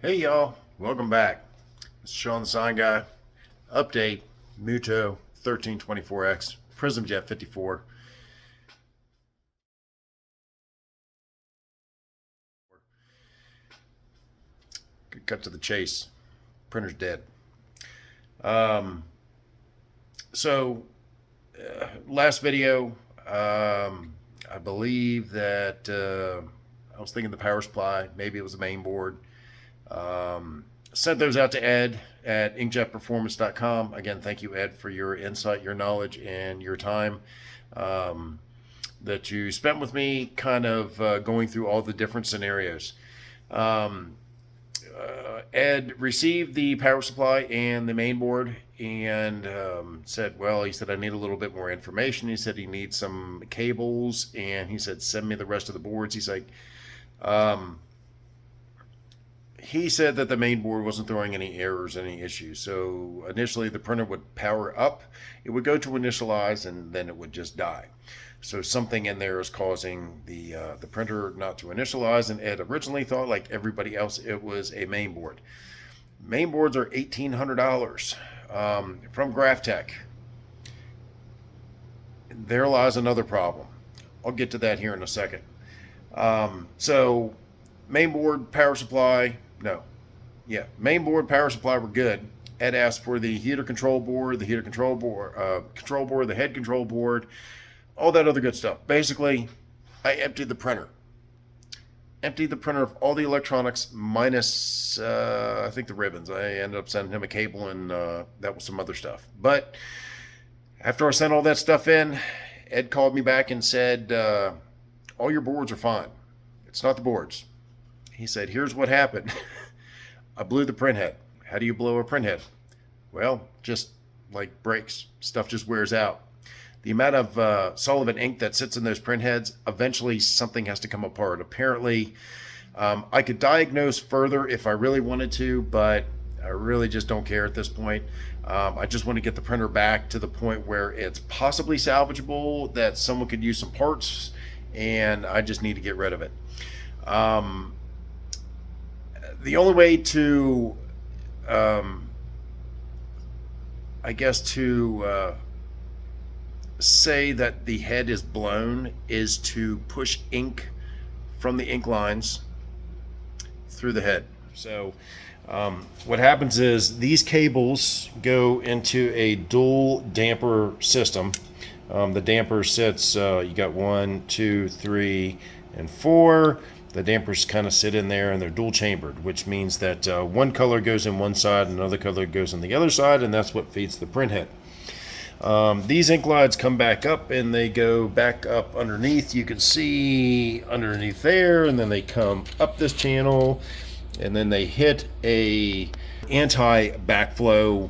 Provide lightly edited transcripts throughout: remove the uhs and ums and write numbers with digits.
Hey y'all, welcome back. This is Sean the Sign Guy. Update MUTOH 1324X Jet 54. Cut to the chase. Printer's dead. Um, so last video, I believe that I was thinking the power supply, maybe it was the main board. Sent those out to Ed at inkjetperformance.com. Again, thank you, Ed, for your insight, your knowledge, and your time that you spent with me, kind of going through all the different scenarios. Ed received the power supply and the main board and said, well, he said, I need a little bit more information. He said he needs some cables, and he said, send me the rest of the boards. He's like, he said that the main board wasn't throwing any errors, any issues. So initially the printer would power up, it would go to initialize, and then it would just die. So something in there is causing the printer not to initialize, and Ed originally thought, like everybody else, it was a main board. Main boards are $1,800 from Graphtec. There lies another problem. I'll get to that here in a second. So main board, power supply, main board, power supply were good. Ed asked for the heater control board, the head control board, all that other good stuff. Basically, I emptied the printer. Emptied the printer of all the electronics minus, I think, the ribbons. I ended up sending him a cable, and that was some other stuff. But after I sent all that stuff in, Ed called me back and said, all your boards are fine. It's not the boards. He said, here's what happened. I blew the print head. How do you blow a print head? Well, just like breaks. Stuff just wears out. The amount of solvent ink that sits in those print heads, eventually something has to come apart. Apparently, I could diagnose further if I really wanted to, but I really just don't care at this point. I just want to get the printer back to the point where it's possibly salvageable, that someone could use some parts, and I just need to get rid of it. The only way to, say that the head is blown is to push ink from the ink lines through the head. So what happens is these cables go into a dual damper system. The damper sits, you got 1, 2, 3, and 4. The dampers kind of sit in there, and they're dual chambered, which means that one color goes in one side and another color goes in the other side, and that's what feeds the print head. These ink lines come back up, and they go back up underneath. You can see underneath there, and then they come up this channel, and then they hit a anti-backflow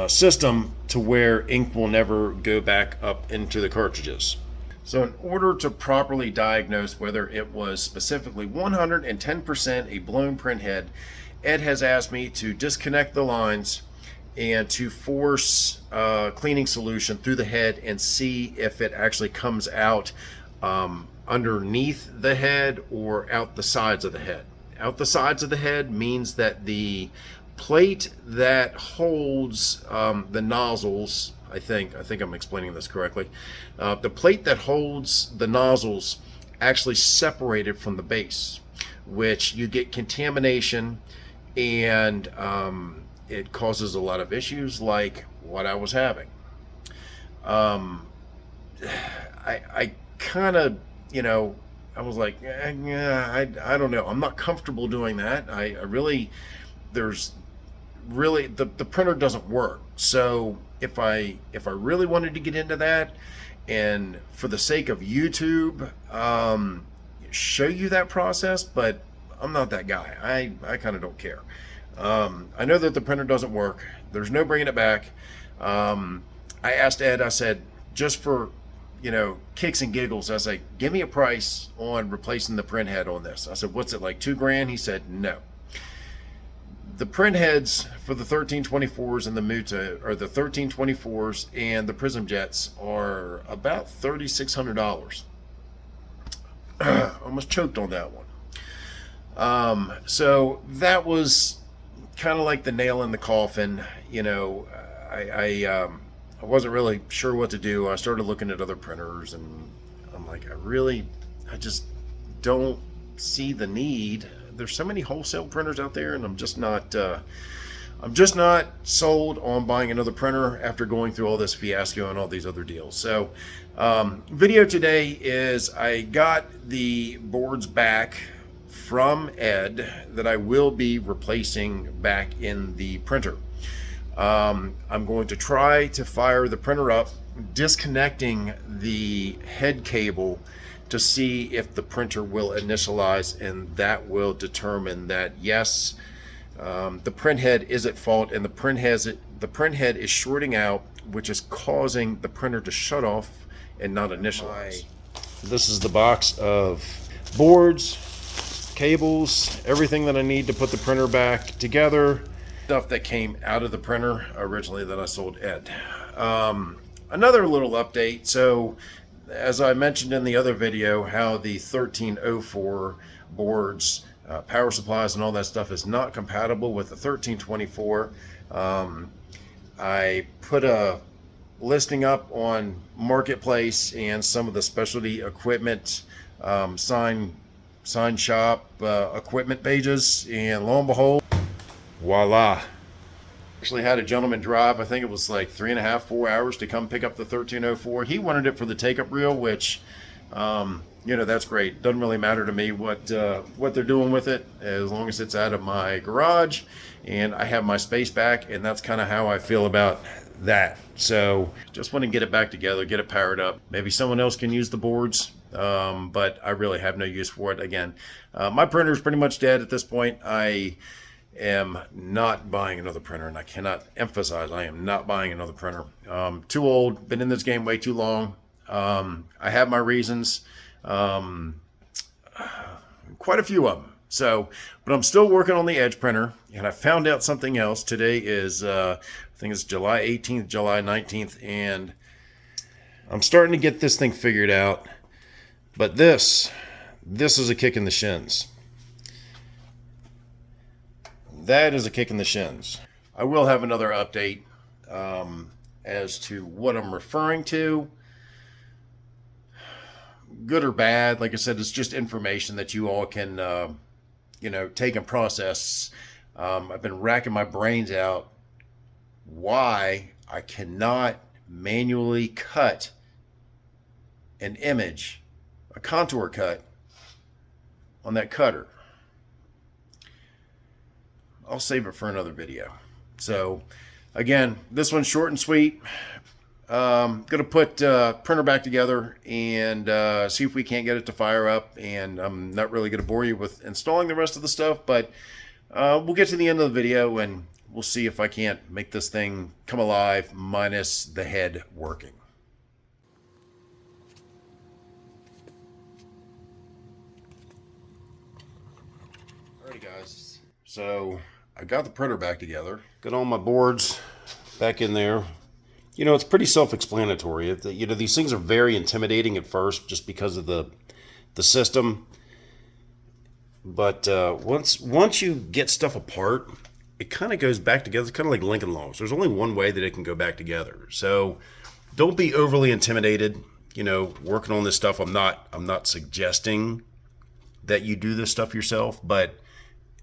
system to where ink will never go back up into the cartridges. So in order to properly diagnose whether it was specifically 110% a blown print head, Ed has asked me to disconnect the lines and to force cleaning solution through the head and see if it actually comes out underneath the head or out the sides of the head. Out the sides of the head means that the plate that holds the nozzles, I think I'm explaining this correctly. The plate that holds the nozzles actually separated from the base, which you get contamination, and it causes a lot of issues like what I was having. I kind of, I was like, I don't know. I'm not comfortable doing that. The printer doesn't work. So if I really wanted to get into that, and for the sake of YouTube, show you that process, but I'm not that guy. I kind of don't care. I know that the printer doesn't work. There's no bringing it back. I asked Ed, I said, just for, kicks and giggles, I was like, give me a price on replacing the print head on this. I said, what's it, like $2,000? He said, no. The print heads for the 1324s and the MUTOH, or the 1324s and the Prism Jets, are about $3,600. Almost choked on that one. So that was kind of like the nail in the coffin. You know, I wasn't really sure what to do. I started looking at other printers, and I'm like, I just don't see the need. There's so many wholesale printers out there, and I'm just not sold on buying another printer after going through all this fiasco and all these other deals. So, video today is I got the boards back from Ed that I will be replacing back in the printer. I'm going to try to fire the printer up, disconnecting the head cable to see if the printer will initialize, and that will determine that yes, the print head is at fault, and the print head is shorting out, which is causing the printer to shut off and not initialize. This is the box of boards, cables, everything that I need to put the printer back together. Stuff that came out of the printer originally that I sold Ed. Another little update. So as I mentioned in the other video, how the 1304 boards, power supplies and all that stuff is not compatible with the 1324. I put a listing up on Marketplace and some of the specialty equipment sign shop equipment pages, and lo and behold, voila. Actually had a gentleman drive, I think it was like 3.5, 4 hours to come pick up the 1304. He wanted it for the take-up reel, which you know, that's great. Doesn't really matter to me what they're doing with it, as long as it's out of my garage and I have my space back, and that's kind of how I feel about that. So just want to get it back together, get it powered up. Maybe someone else can use the boards, but I really have no use for it. Again, my printer is pretty much dead at this point. I am not buying another printer, and I cannot emphasize I am not buying another printer. Too old, been in this game way too long. I have my reasons, quite a few of them. So, but I'm still working on the Edge printer, and I found out something else. Today is, I think it's July 18th, July 19th, and I'm starting to get this thing figured out. But this is a kick in the shins. That is a kick in the shins. I will have another update as to what I'm referring to. Good or bad, like I said, it's just information that you all can, you know, take and process. I've been racking my brains out why I cannot manually cut an image, a contour cut, on that cutter. I'll save it for another video. So again, this one's short and sweet. Gonna put printer back together and see if we can't get it to fire up, and I'm not really gonna bore you with installing the rest of the stuff, but we'll get to the end of the video and we'll see if I can't make this thing come alive minus the head working. Alrighty guys, so I got the printer back together, got all my boards back in there. You know, it's pretty self-explanatory. You know, these things are very intimidating at first just because of the system. But once you get stuff apart, it kind of goes back together. It's kind of like Lincoln Logs. There's only one way that it can go back together. So don't be overly intimidated. You know, working on this stuff, I'm not suggesting that you do this stuff yourself, but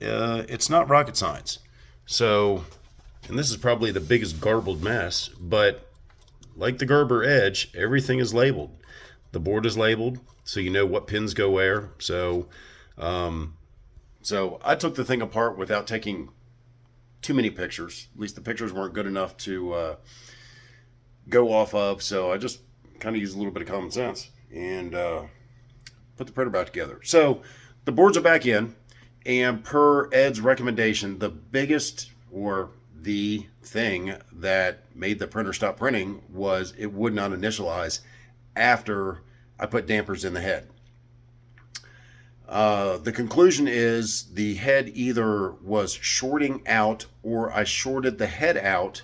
it's not rocket science. So, and this is probably the biggest garbled mess, but like the Gerber Edge, everything is labeled. The board is labeled, so you know what pins go where. So, so I took the thing apart without taking too many pictures. At least the pictures weren't good enough to go off of. So I just kind of used a little bit of common sense and put the printer back together. So the boards are back in, and per Ed's recommendation, the biggest, or the thing that made the printer stop printing, was it would not initialize after I put dampers in the head. The conclusion is the head either was shorting out, or I shorted the head out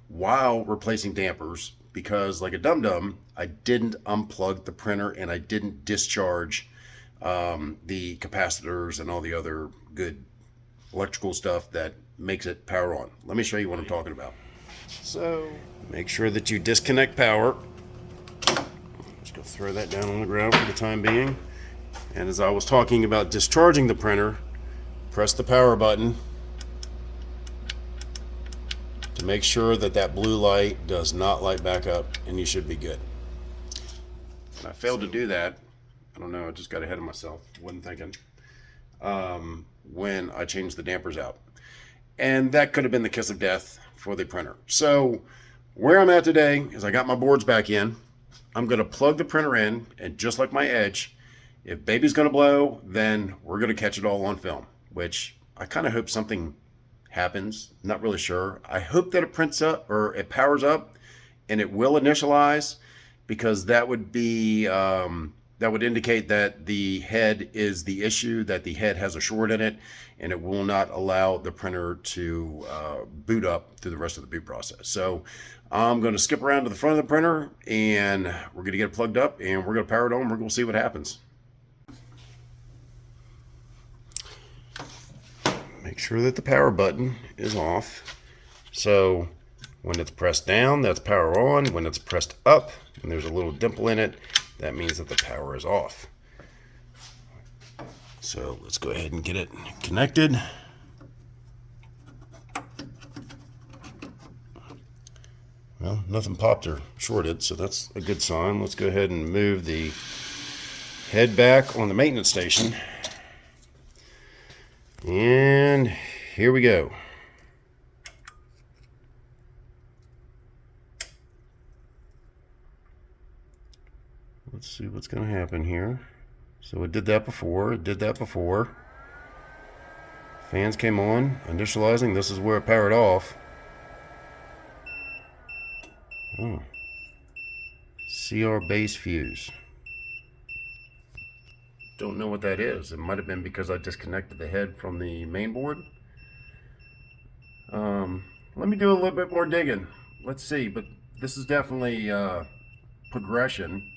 while replacing dampers, because like a dum-dum, I didn't unplug the printer and I didn't discharge the capacitors and all the other good electrical stuff that makes it power on. Let me show you what I'm talking about. So make sure that you disconnect power. Just go throw that down on the ground for the time being. And as I was talking about discharging the printer, press the power button to make sure that that blue light does not light back up, and you should be good. And I failed to do that. I don't know, I just got ahead of myself. Wasn't thinking. When I changed the dampers out. And that could have been the kiss of death for the printer. So where I'm at today is I got my boards back in. I'm going to plug the printer in, and just like my Edge, if baby's going to blow, then we're going to catch it all on film, which I kind of hope something happens. Not really sure. I hope that it prints up or it powers up and it will initialize, because that would be that would indicate that the head is the issue, that the head has a short in it, and it will not allow the printer to boot up through the rest of the boot process. So I'm going to skip around to the front of the printer, and we're going to get it plugged up, and we're going to power it on. We're going to see what happens. Make sure that the power button is off. So when it's pressed down, that's power on. When it's pressed up and there's a little dimple in it, that means that the power is off. So let's go ahead and get it connected. Well, nothing popped or shorted, so that's a good sign. Let's go ahead and move the head back on the maintenance station. And here we go. Let's see what's going to happen here. So it did that before. It did that before. Fans came on. Initializing. This is where it powered off. Oh. CR base fuse. Don't know what that is. It might have been because I disconnected the head from the main board. Let me do a little bit more digging. Let's see. But this is definitely progression.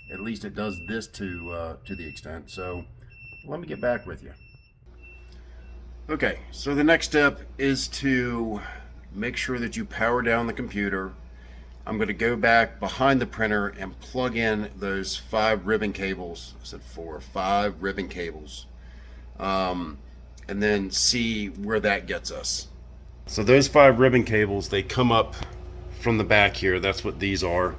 At least it does this to the extent. So let me get back with you. Okay, so the next step is to make sure that you power down the computer. I'm going to go back behind the printer and plug in those 5 ribbon cables. I said 4, 5 ribbon cables. And then see where that gets us. So those 5 ribbon cables, they come up from the back here. That's what these are.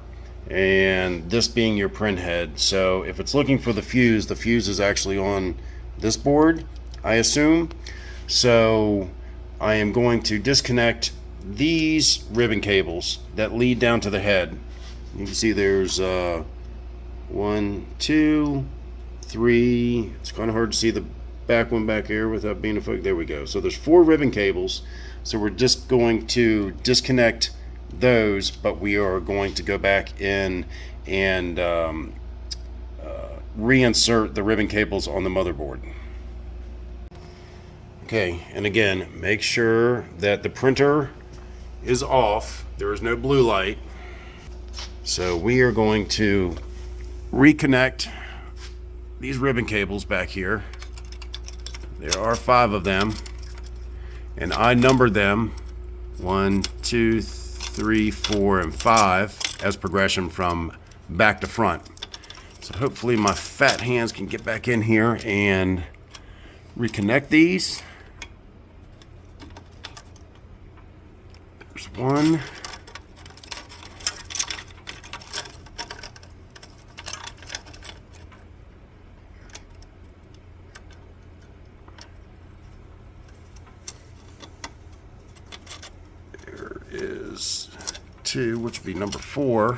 And this being your print head. So if it's looking for the fuse is actually on this board, I assume. So I am going to disconnect these ribbon cables that lead down to the head. You can see there's 1, 2, 3. It's kind of hard to see the back one back here without being a focus. There we go. So there's 4 ribbon cables. So we're just going to disconnect those, but we are going to go back in and reinsert the ribbon cables on the motherboard. Okay, and again, make sure that the printer is off. There is no blue light. So we are going to reconnect these ribbon cables back here. There are 5 of them, and I numbered them 1, 2, 3, 4, and 5 as progression from back to front. So hopefully my fat hands can get back in here and reconnect these. There's 1. There is 2, which would be number 4.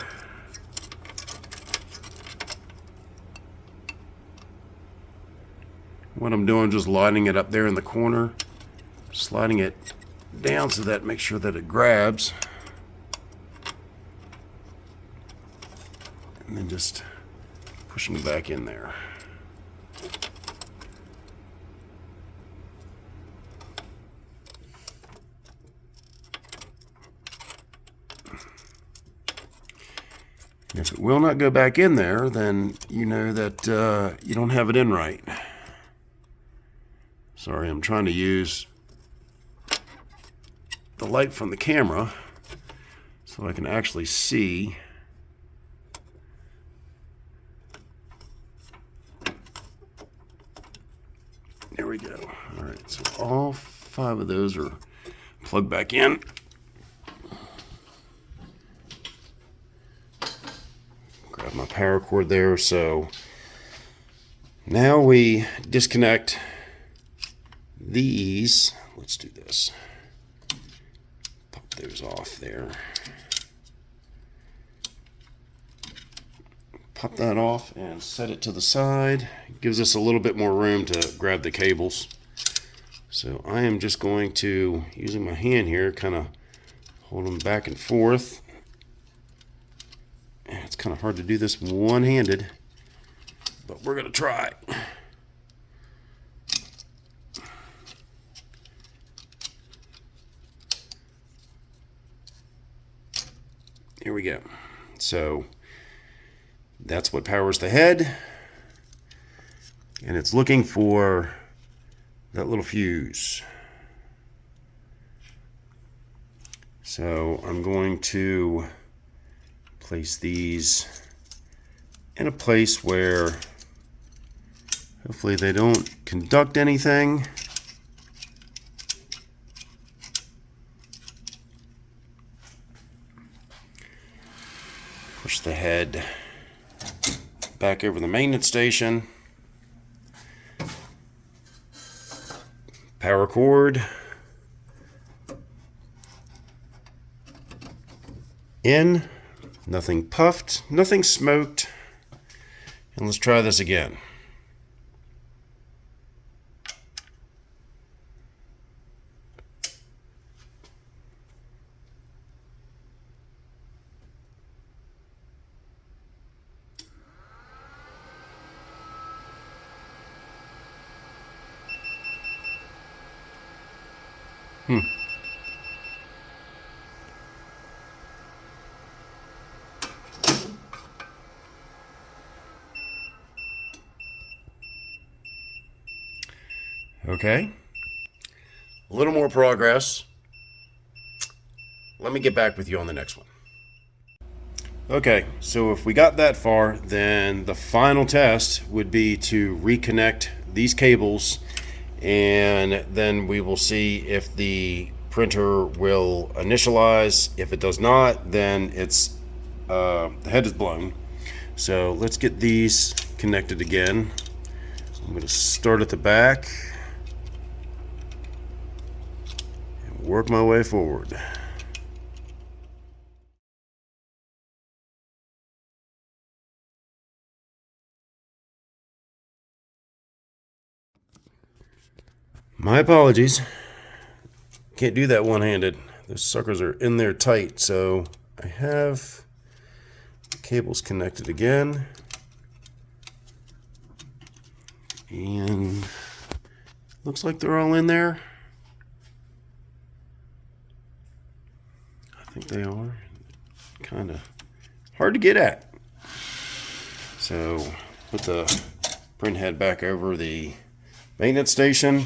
What I'm doing, just lining it up there in the corner, sliding it down so that make sure that it grabs, and then just pushing it back in there. If it will not go back in there, then you know that you don't have it in right. Sorry, I'm trying to use the light from the camera so I can actually see. There we go. All right, so all 5 of those are plugged back in. Grab my power cord there. So now we disconnect these. Let's do this. Pop those off there. Pop that off and set it to the side. It gives us a little bit more room to grab the cables. So I am just going to, using my hand here, kind of hold them back and forth. It's kind of hard to do this one-handed, but we're going to try. Here we go. So that's what powers the head, and it's looking for that little fuse. So I'm going to place these in a place where hopefully they don't conduct anything. Push the head back over the maintenance station. Power cord in. Nothing puffed, nothing smoked. And let's try this again. Okay, a little more progress. Let me get back with you on the next one. Okay, so if we got that far, then the final test would be to reconnect these cables, and then we will see if the printer will initialize. If it does not, then it's the head is blown. So let's get these connected again. I'm going to start at the back. Work my way forward. My apologies. Can't do that one-handed. Those suckers are in there tight. So I have the cables connected again. And looks like they're all in there. I think they are. Kind of hard to get at. So put the print head back over the maintenance station.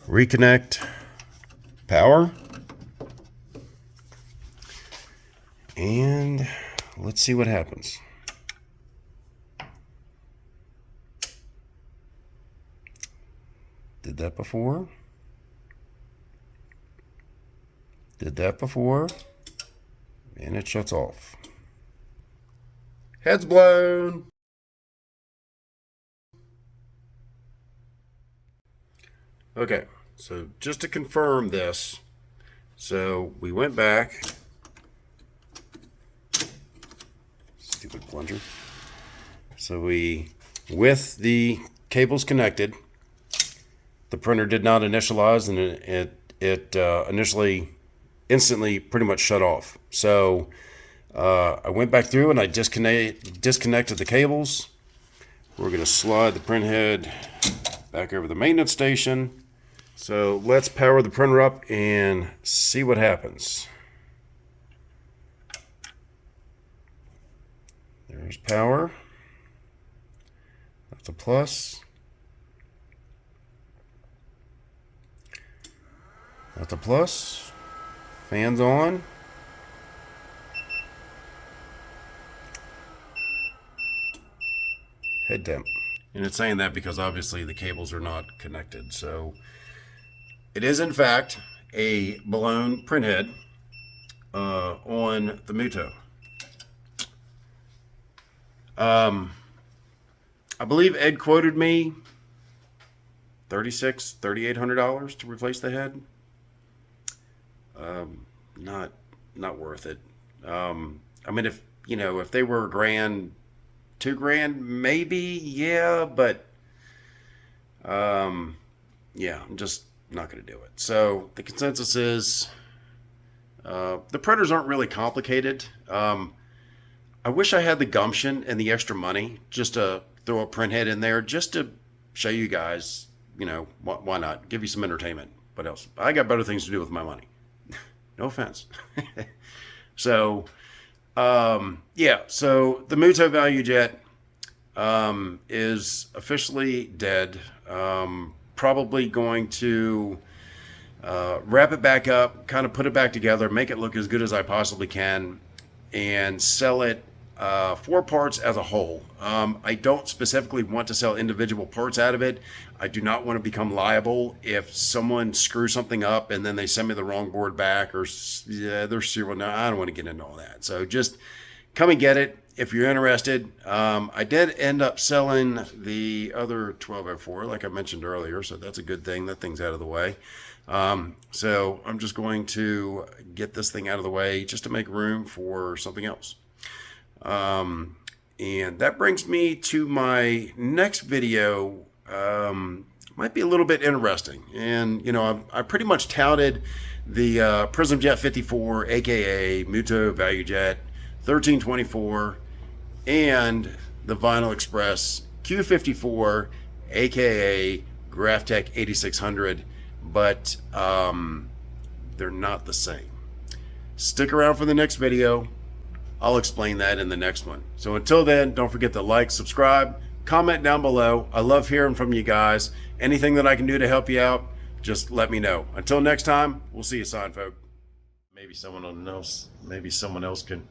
Reconnect power. And let's see what happens. Did that before. Did that before, and it shuts off. Head's blown. Okay, so just to confirm this, so we went back. Stupid plunger. So with the cables connected, the printer did not initialize, and it initially instantly pretty much shut off. So I went back through and I disconnected the cables. We're going to slide the print head back over the maintenance station. So let's power the printer up and see what happens. There's power. That's a plus. That's a plus. Fans on. Head temp. And it's saying that because obviously the cables are not connected. So it is in fact a blown printhead on the MUTOH. I believe Ed quoted me $3,800 to replace the head. Not worth it. I mean, if they were $1,000, $2,000, maybe, yeah, but yeah, I'm just not going to do it. So the consensus is the printers aren't really complicated. I wish I had the gumption and the extra money just to throw a printhead in there just to show you guys, why not? Give you some entertainment. What else? I got better things to do with my money. No offense. So, yeah, so the MUTOH Valuejet is officially dead. Probably going to wrap it back up, kind of put it back together, make it look as good as I possibly can, and sell it for parts as a whole. I don't specifically want to sell individual parts out of it. I do not want to become liable if someone screws something up and then they send me the wrong board back, or their serial. No, I don't want to get into all that. So just come and get it if you're interested. I did end up selling the other 1204, like I mentioned earlier, so that's a good thing. That thing's out of the way. So I'm just going to get this thing out of the way just to make room for something else. And that brings me to my next video. Might be a little bit interesting. And, I pretty much touted the PrismJet 54, aka MUTOH Valuejet 1324, and the Vinyl Express Q54, aka GraphTech 8600, but they're not the same. Stick around for the next video. I'll explain that in the next one. So until then, don't forget to like, subscribe, comment down below. I love hearing from you guys. Anything that I can do to help you out, just let me know. Until next time, we'll see you, sign folk. Maybe someone else can.